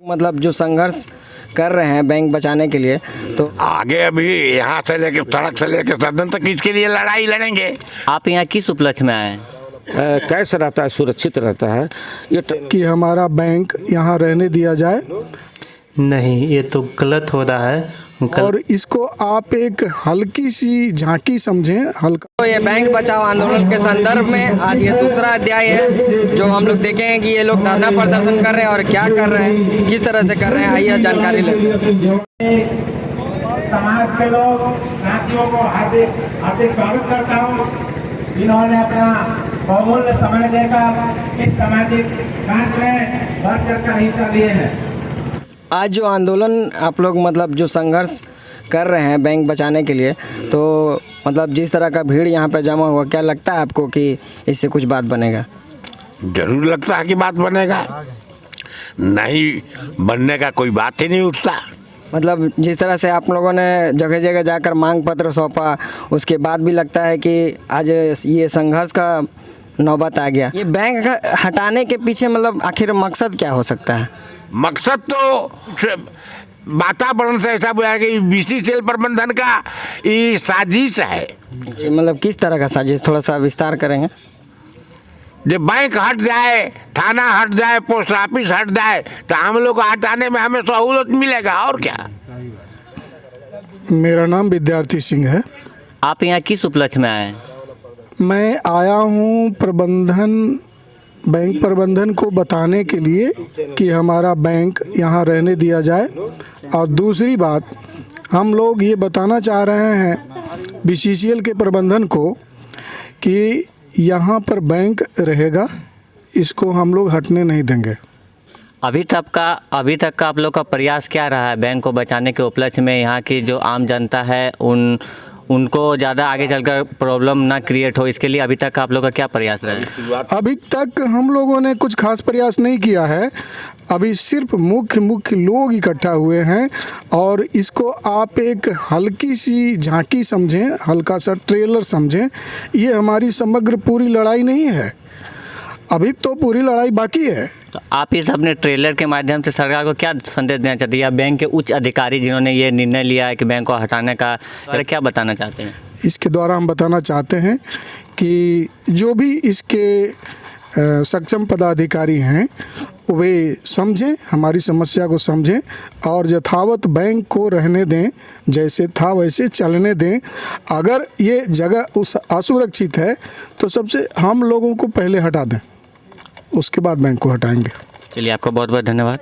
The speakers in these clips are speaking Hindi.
मतलब जो संघर्ष कर रहे हैं बैंक बचाने के लिए, तो आगे अभी यहाँ से लेकर सड़क से लेकर सदन तक इसके लिए लड़ाई लड़ेंगे। आप यहाँ किस उपलक्ष्य में आए? कैसे रहता है, सुरक्षित रहता है ये कि हमारा बैंक यहाँ रहने दिया जाए। नहीं, ये तो गलत हो रहा है। और इसको आप एक हल्की सी झांकी समझें। हल्का तो ये बैंक बचाओ आंदोलन के संदर्भ में आज ये दूसरा अध्याय है जो हम लोग देखेंगे कि ये लोग धरना प्रदर्शन कर रहे हैं और क्या कर रहे हैं, किस तरह से कर रहे हैं, आइए जानकारी लेते हैं। समाज के लोग साथियों को हार्दिक हार्दिक स्वागत करता हूँ। इन्होंने अपना बहुमूल्य समय देकर इस सामाजिक कार्य में बढ़ चढ़कर हिस्सा लिए हैं। आज जो आंदोलन आप लोग मतलब जो संघर्ष कर रहे हैं बैंक बचाने के लिए, तो मतलब जिस तरह का भीड़ यहाँ पे जमा हुआ, क्या लगता है आपको कि इससे कुछ बात बनेगा? जरूर लगता है कि बात बनेगा, नहीं बनने का कोई बात ही नहीं उठता। मतलब जिस तरह से आप लोगों ने जगह जगह जाकर मांग पत्र सौंपा, उसके बाद भी लगता है कि आज ये संघर्ष का नौबत आ गया। ये बैंक हटाने के पीछे मतलब आखिर मकसद क्या हो सकता है? मकसद तो वातावरण से ऐसा हुआ है कि बीसीसीएल प्रबंधन का ये साजिश है। मतलब किस तरह का साजिश, थोड़ा सा विस्तार करेंगे? जब बैंक हट जाए, थाना हट जाए, पोस्ट ऑफिस हट जाए, तो हम लोग को हटाने में हमें सहूलत मिलेगा और क्या। मेरा नाम विद्यार्थी सिंह है। आप यहाँ किस उपलक्ष्य में आए? मैं आया हूँ बैंक प्रबंधन को बताने के लिए कि हमारा बैंक यहाँ रहने दिया जाए। और दूसरी बात, हम लोग ये बताना चाह रहे हैं बीसीसीएल के प्रबंधन को कि यहाँ पर बैंक रहेगा, इसको हम लोग हटने नहीं देंगे। अभी तक का आप लोग का प्रयास क्या रहा है बैंक को बचाने के उपलक्ष्य में? यहाँ की जो आम जनता है उनको ज़्यादा आगे चलकर प्रॉब्लम ना क्रिएट हो, इसके लिए अभी तक आप लोग का क्या प्रयास रहा है? अभी तक हम लोगों ने कुछ खास प्रयास नहीं किया है। अभी सिर्फ मुख्य लोग इकट्ठा हुए हैं और इसको आप एक हल्की सी झांकी समझें, हल्का सा ट्रेलर समझें। ये हमारी समग्र पूरी लड़ाई नहीं है, अभी तो पूरी लड़ाई बाकी है। तो आप इस अपने ट्रेलर के माध्यम से सरकार को क्या संदेश देना चाहते हैं, या बैंक के उच्च अधिकारी जिन्होंने ये निर्णय लिया है कि बैंक को हटाने का, क्या बताना चाहते हैं? इसके द्वारा हम बताना चाहते हैं कि जो भी इसके सक्षम पदाधिकारी हैं वे समझें, हमारी समस्या को समझें और यथावत बैंक को रहने दें, जैसे था वैसे चलने दें। अगर ये जगह उस असुरक्षित है तो सबसे हम लोगों को पहले हटा दें, उसके बाद बैंक को हटाएंगे। चलिए, आपका बहुत बहुत धन्यवाद।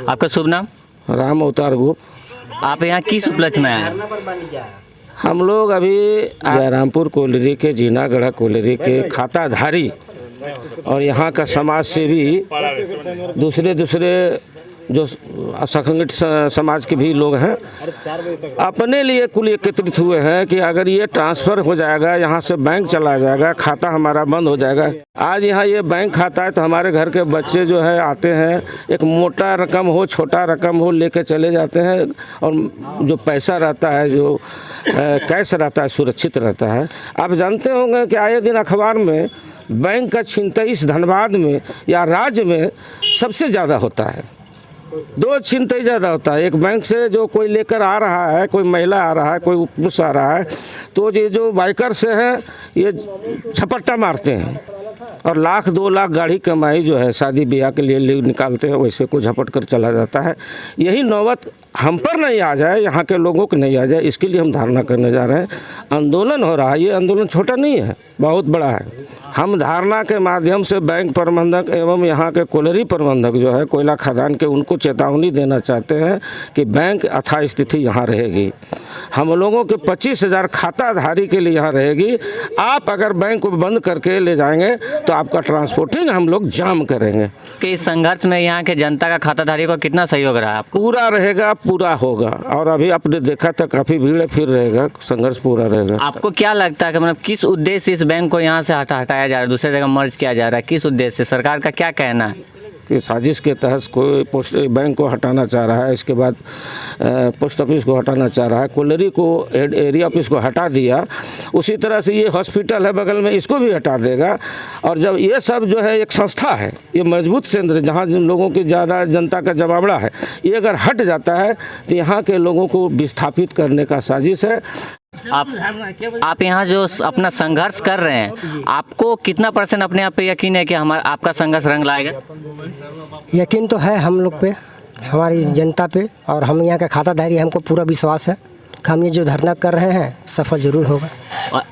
आपका शुभ नाम? राम अवतार गुप्त। आप यहाँ किस उपलक्ष्य में आए? हम लोग अभी जयरामपुर कोयलरी के, जीनागढ़ कोयलरी के खाताधारी और यहाँ का समाज सेवी, दूसरे जो असंगठित समाज के भी लोग हैं, अपने लिए कुल एकत्रित हुए हैं कि अगर ये ट्रांसफ़र हो जाएगा, यहाँ से बैंक चला जाएगा, खाता हमारा बंद हो जाएगा। आज यहाँ ये बैंक खाता है तो हमारे घर के बच्चे जो है आते हैं, एक मोटा रकम हो छोटा रकम हो लेके चले जाते हैं, और जो पैसा रहता है, जो कैश रहता है, सुरक्षित रहता है। आप जानते होंगे कि आए दिन अखबार में बैंक का छिनतई धनबाद में या राज्य में सबसे ज़्यादा होता है। 2 छिनतई ज़्यादा होता है। एक बैंक से जो कोई लेकर आ रहा है, कोई महिला आ रहा है, कोई पुरुष आ रहा है, तो ये जो बाइकर से हैं ये झपट्टा मारते हैं और 1-2 लाख गाड़ी कमाई जो है शादी ब्याह के लिए निकालते हैं, वैसे को झपट कर चला जाता है। यही नौबत हम पर नहीं आ जाए, यहाँ के लोगों को नहीं आ जाए, इसके लिए हम धारणा करने जा रहे हैं। आंदोलन हो रहा है, ये आंदोलन छोटा नहीं है, बहुत बड़ा है। हम धारणा के माध्यम से बैंक प्रबंधक एवं यहाँ के कोयलरी प्रबंधक जो है, कोयला खदान के, उनको चेतावनी देना चाहते हैं कि बैंक अथाह स्थिति यहाँ रहेगी। हम लोगों के 25,000 खाताधारी के लिए यहाँ रहेगी। आप अगर बैंक को बंद करके ले जाएंगे तो आपका ट्रांसपोर्टिंग हम लोग जाम करेंगे। कि इस संघर्ष में यहाँ के जनता का खाताधारी को कितना सहयोग रहा? पूरा रहेगा, पूरा होगा। और अभी आपने देखा था काफ़ी भीड़ फिर रहेगा, संघर्ष पूरा रहेगा। आपको क्या लगता है कि मतलब किस उद्देश्य से इस बैंक को यहाँ से हटाया जा रहा है, दूसरी जगह मर्ज किया जा रहा है, किस उद्देश्य से? सरकार का क्या कहना है? की साजिश के तहत कोई पोस्ट बैंक को हटाना चाह रहा है, इसके बाद पोस्ट ऑफिस को हटाना चाह रहा है, कोल्लरी को एरिया ऑफिस को हटा दिया, उसी तरह से ये हॉस्पिटल है बगल में, इसको भी हटा देगा। और जब ये सब जो है एक संस्था है, ये मजबूत केंद्र जहाँ जिन लोगों की ज़्यादा जनता का जमावड़ा है, ये अगर हट जाता है तो यहाँ के लोगों को विस्थापित करने का साजिश है। आप यहाँ जो अपना संघर्ष कर रहे हैं, आपको कितना % अपने आप पे यकीन है कि आपका संघर्ष रंग लाएगा? यकीन तो है हम लोग पे, हमारी जनता पे, और हम यहाँ का खाताधारी, हमको पूरा विश्वास है कि हम ये जो धरना कर रहे हैं सफल जरूर होगा। और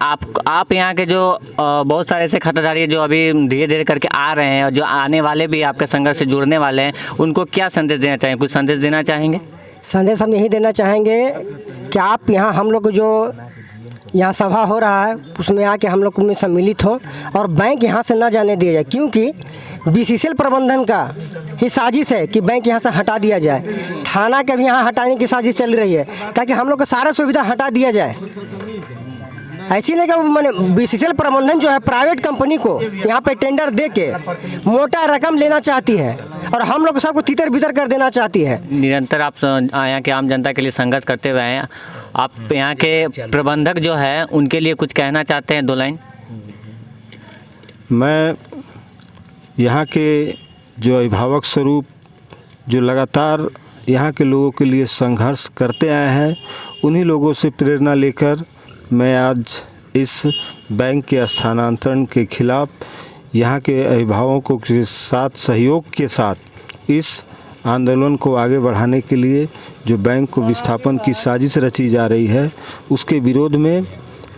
आप यहाँ के जो बहुत सारे ऐसे खाताधारी जो अभी धीरे धीरे करके आ रहे हैं और जो आने वाले भी आपके संघर्ष से जुड़ने वाले हैं, उनको क्या संदेश देना चाहेंगे? कुछ संदेश देना चाहेंगे? संदेश हम यही देना चाहेंगे कि आप यहाँ हम लोग जो यहाँ सभा हो रहा है उसमें आके हम लोग में सम्मिलित हों और बैंक यहाँ से ना जाने दिया जाए, क्योंकि BCCL प्रबंधन का ही साजिश है कि बैंक यहाँ से हटा दिया जाए। थाना के भी यहाँ हटाने की साजिश चल रही है ताकि हम लोग को सारा सुविधा हटा दिया जाए। ऐसी नहीं कि मैंने BCCL प्रबंधन जो है प्राइवेट कंपनी को यहाँ पे टेंडर दे के मोटा रकम लेना चाहती है और हम लोग सबको तितर बितर कर देना चाहती है। निरंतर आप यहाँ के आम जनता के लिए संघर्ष करते हुए हैं, आप यहाँ के प्रबंधक जो है उनके लिए कुछ कहना चाहते हैं? 2 लाइन। मैं यहाँ के जो अभिभावक स्वरूप जो लगातार यहाँ के लोगों के लिए संघर्ष करते आए हैं, उन्हीं लोगों से प्रेरणा लेकर मैं आज इस बैंक के स्थानांतरण के खिलाफ यहाँ के अभिभावकों के साथ सहयोग के साथ इस आंदोलन को आगे बढ़ाने के लिए जो बैंक को विस्थापन की साजिश रची जा रही है, उसके विरोध में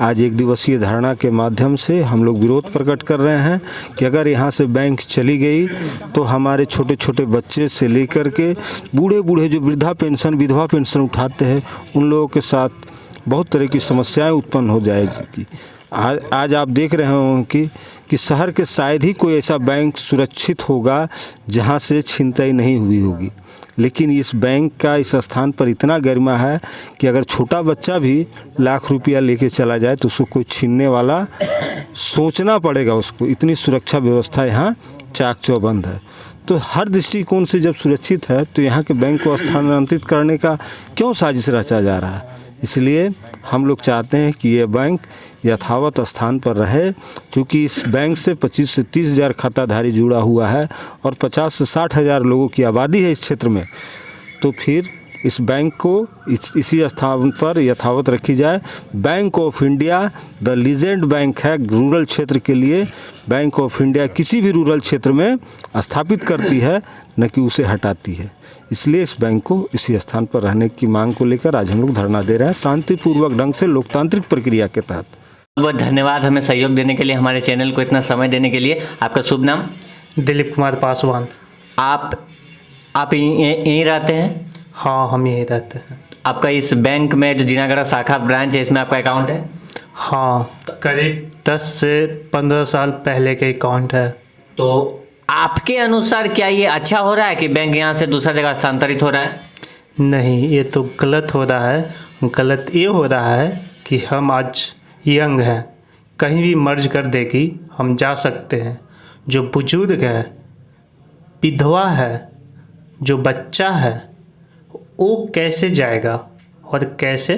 आज 1 दिवसीय धरना के माध्यम से हम लोग विरोध प्रकट कर रहे हैं कि अगर यहाँ से बैंक चली गई तो हमारे छोटे छोटे बच्चे से लेकर के बूढ़े बूढ़े जो वृद्धा पेंशन विधवा पेंशन उठाते हैं, उन लोगों के साथ बहुत तरह की समस्याएं उत्पन्न हो जाएगी। आज आप देख रहे होंगे कि शहर के शायद ही कोई ऐसा बैंक सुरक्षित होगा जहां से छिनताई नहीं हुई होगी, लेकिन इस बैंक का इस स्थान पर इतना गरिमा है कि अगर छोटा बच्चा भी लाख रुपया लेके चला जाए तो उसको कोई छीनने वाला सोचना पड़ेगा उसको। इतनी सुरक्षा व्यवस्था यहाँ चाक चौबंद है। तो हर दृष्टिकोण से जब सुरक्षित है तो यहाँ के बैंक को स्थानांतरित करने का क्यों साजिश रचा जा रहा है? इसलिए हम लोग चाहते हैं कि ये बैंक यथावत स्थान पर रहे, क्योंकि इस बैंक से 25 से 30 हज़ार खाताधारी जुड़ा हुआ है और 50 से 60 हज़ार लोगों की आबादी है इस क्षेत्र में। तो फिर इस बैंक को इसी स्थान पर यथावत रखी जाए। Bank of India the legend bank है रूरल क्षेत्र के लिए। बैंक ऑफ इंडिया किसी भी रूरल क्षेत्र में स्थापित करती है, न कि उसे हटाती है। इसलिए इस बैंक को इसी स्थान पर रहने की मांग को लेकर आज हम लोग धरना दे रहे हैं, शांतिपूर्वक ढंग से लोकतांत्रिक प्रक्रिया के तहत। बहुत धन्यवाद हमें सहयोग देने के लिए, हमारे चैनल को इतना समय देने के लिए। आपका शुभ नाम? दिलीप कुमार पासवान। आप यहीं रहते हैं? हाँ, हम यहीं रहते हैं। आपका इस बैंक में जो जीनागढ़ शाखा ब्रांच है, इसमें आपका अकाउंट है? हाँ, करीब 10 से 15 साल पहले के अकाउंट है। तो आपके अनुसार क्या ये अच्छा हो रहा है कि बैंक यहाँ से दूसरा जगह स्थानांतरित हो रहा है? नहीं, ये तो गलत हो रहा है। गलत ये हो रहा है कि हम आज यंग हैं, कहीं भी मर्ज कर देगी हम जा सकते हैं। जो बुजुर्ग है, विधवा है, जो बच्चा है, वो कैसे जाएगा और कैसे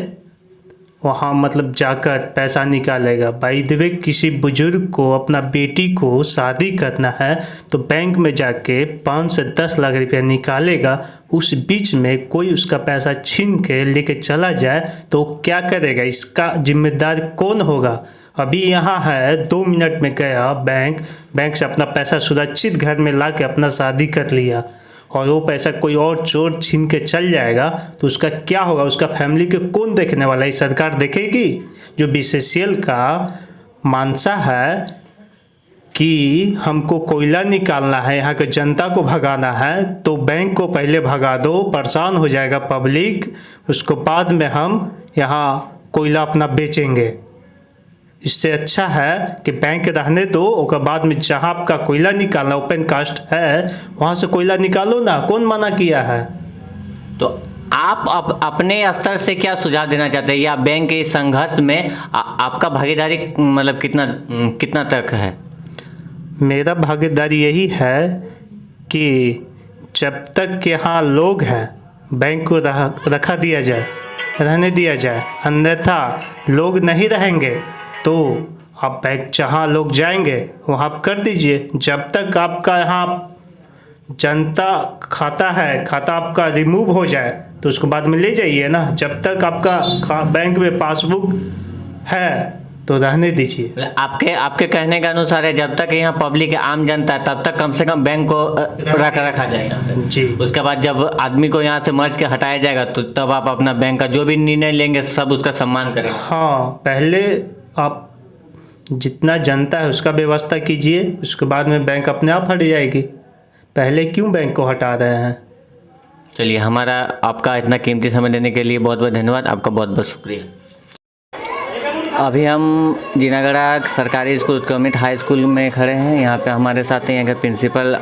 वहाँ मतलब जाकर पैसा निकालेगा? बाय द वे, किसी बुजुर्ग को अपना बेटी को शादी करना है तो बैंक में जाके 5 से 10 लाख रुपया निकालेगा। उस बीच में कोई उसका पैसा छीन के लेके चला जाए तो क्या करेगा? इसका जिम्मेदार कौन होगा? अभी यहाँ है 2 मिनट में गया बैंक से अपना पैसा सुरक्षित घर में ला के अपना शादी कर लिया, और वो पैसा कोई और चोर छीन के चल जाएगा तो उसका क्या होगा? उसका फैमिली के कौन देखने वाला है? सरकार देखेगी? जो BCCL का मानसा है कि हमको कोयला निकालना है, यहाँ के जनता को भगाना है, तो बैंक को पहले भगा दो, परेशान हो जाएगा पब्लिक, उसको बाद में हम यहाँ कोयला अपना बेचेंगे। इससे अच्छा है कि बैंक रहने दो, और बाद में जहाँ आपका कोयला निकालना ओपन कास्ट है वहाँ से कोयला निकालो ना, कौन मना किया है? तो आप अपने स्तर से क्या सुझाव देना चाहते हैं, या बैंक के संघर्ष में आपका भागीदारी मतलब कितना तक है? मेरा भागीदारी यही है कि जब तक यहाँ लोग हैं बैंक को रखा दिया जाए, रहने दिया जाए, अन्यथा लोग नहीं रहेंगे तो आप बैंक जहाँ लोग जाएंगे वहाँ आप कर दीजिए। जब तक आपका यहाँ जनता खाता है, खाता आपका रिमूव हो जाए तो उसको बाद में ले जाइए ना। जब तक आपका बैंक में पासबुक है तो रहने दीजिए। आपके कहने के अनुसार है जब तक यहाँ पब्लिक आम जनता है तब तक कम से कम बैंक को रखा जाएगा जी। उसके बाद जब आदमी को यहाँ से मर्ज के हटाया जाएगा तो तब आप अपना बैंक का जो भी निर्णय लेंगे सब उसका सम्मान करेंगे। हाँ, पहले आप जितना जनता है उसका व्यवस्था कीजिए, उसके बाद में बैंक अपने आप हट जाएगी। पहले क्यों बैंक को हटा रहे हैं? चलिए, हमारा आपका इतना कीमती समय देने के लिए बहुत बहुत धन्यवाद, आपका बहुत बहुत शुक्रिया। अभी हम जिनागढ़ा सरकारी स्कूल गवर्नमेंट हाई स्कूल में खड़े हैं। यहाँ पे हमारे साथ यहाँ के प्रिंसिपल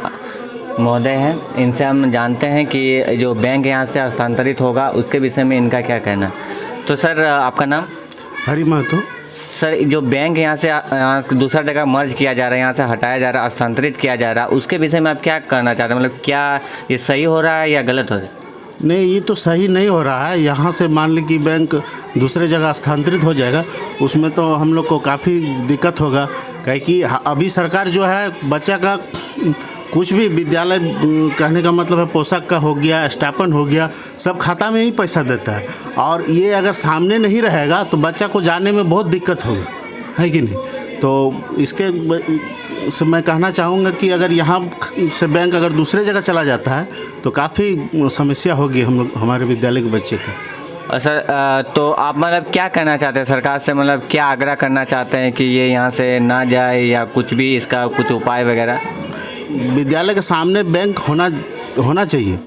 महोदय हैं। इनसे हम जानते हैं कि जो बैंक यहाँ से हस्तांतरित होगा उसके विषय में इनका क्या कहना है। तो सर, आपका नाम? हरी महतो। सर, जो बैंक यहाँ से दूसरा जगह मर्ज किया जा रहा है, यहाँ से हटाया जा रहा है, हस्तांतरित किया जा रहा है, उसके विषय में आप क्या करना चाहते हैं? मतलब क्या ये सही हो रहा है या गलत हो रहा है? नहीं, ये तो सही नहीं हो रहा है। यहाँ से मान ली कि बैंक दूसरे जगह स्थानांतरित हो जाएगा, उसमें तो हम लोग को काफ़ी दिक्कत होगा। कि अभी सरकार जो है बच्चा का कुछ भी विद्यालय, कहने का मतलब है पोशाक का हो गया, स्टाइपेंड हो गया, सब खाता में ही पैसा देता है। और ये अगर सामने नहीं रहेगा तो बच्चा को जाने में बहुत दिक्कत होगी, है कि नहीं? तो इसके से मैं कहना चाहूँगा कि अगर यहाँ से बैंक अगर दूसरे जगह चला जाता है तो काफ़ी समस्या होगी हम लोग, हमारे विद्यालय के बच्चे को। और सर, तो आप मतलब क्या कहना चाहते हैं सरकार से? मतलब क्या आग्रह करना चाहते हैं कि ये यहाँ से ना जाए या कुछ भी इसका कुछ उपाय वगैरह? विद्यालय के सामने बैंक होना चाहिए।